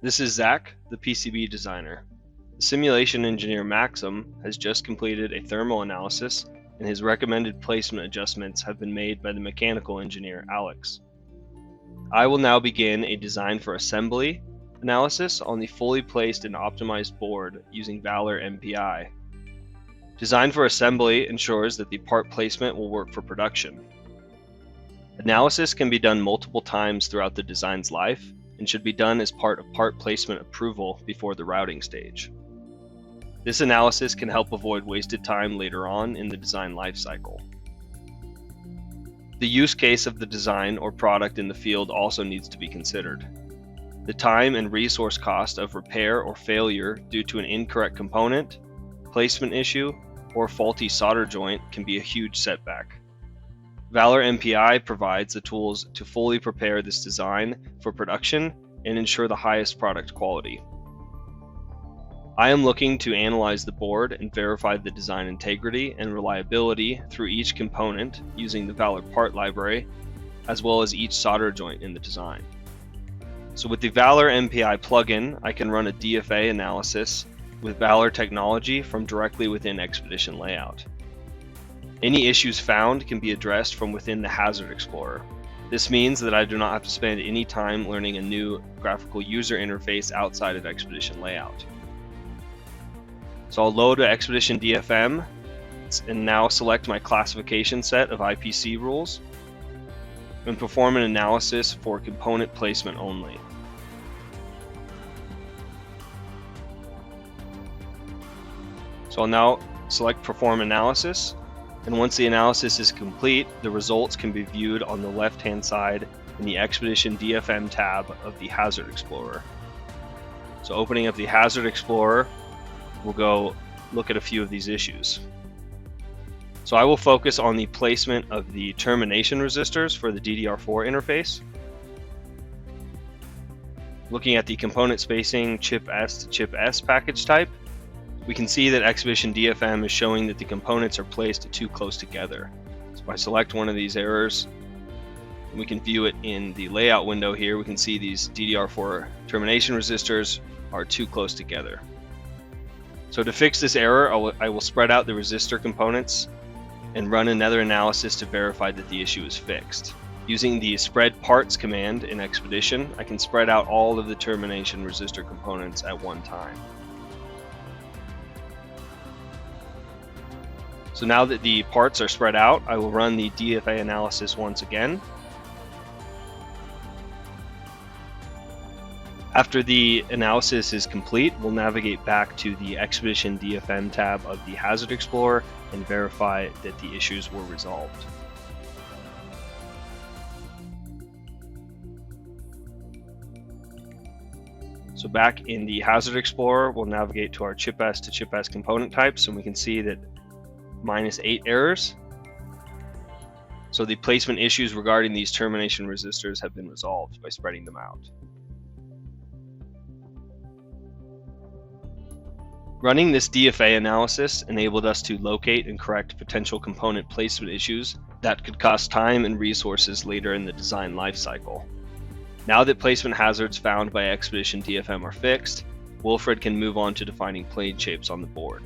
This is Zach, the PCB designer. The simulation engineer Maxim has just completed a thermal analysis, and his recommended placement adjustments have been made by the mechanical engineer Alex. I will now begin a design for assembly analysis on the fully placed and optimized board using Valor MPI. Design for assembly ensures that the part placement will work for production. Analysis can be done multiple times throughout the design's life and should be done as part of part placement approval before the routing stage. This analysis can help avoid wasted time later on in the design lifecycle. The use case of the design or product in the field also needs to be considered. The time and resource cost of repair or failure due to an incorrect component, placement issue, or faulty solder joint can be a huge setback. Valor MPI provides the tools to fully prepare this design for production and ensure the highest product quality. I am looking to analyze the board and verify the design integrity and reliability through each component using the Valor part library, as well as each solder joint in the design. So with the Valor MPI plugin, I can run a DFA analysis with Valor technology from directly within Expedition Layout. Any issues found can be addressed from within the Hazard Explorer. This means that I do not have to spend any time learning a new graphical user interface outside of Expedition Layout. So I'll load Expedition DFM and now select my classification set of IPC rules and perform an analysis for component placement only. So I'll now select Perform Analysis, and once the analysis is complete, the results can be viewed on the left-hand side in the Expedition DFM tab of the Hazard Explorer. So opening up the Hazard Explorer, we'll go look at a few of these issues. So I will focus on the placement of the termination resistors for the DDR4 interface. Looking at the component spacing chip S to chip S package type, we can see that Expedition DFM is showing that the components are placed too close together. So if I select one of these errors, we can view it in the layout window here. We can see these DDR4 termination resistors are too close together. So to fix this error, I will spread out the resistor components and run another analysis to verify that the issue is fixed. Using the spread parts command in Expedition, I can spread out all of the termination resistor components at one time. So now that the parts are spread out, I will run the DFA analysis once again. After the analysis is complete, we'll navigate back to the Expedition DFM tab of the Hazard Explorer and verify that the issues were resolved. So back in the Hazard Explorer, we'll navigate to our chip S to chip S component types, and we can see that -8 errors. So the placement issues regarding these termination resistors have been resolved by spreading them out. Running this DFA analysis enabled us to locate and correct potential component placement issues that could cost time and resources later in the design lifecycle. Now that placement hazards found by Expedition DFM are fixed, Wilfred can move on to defining plane shapes on the board.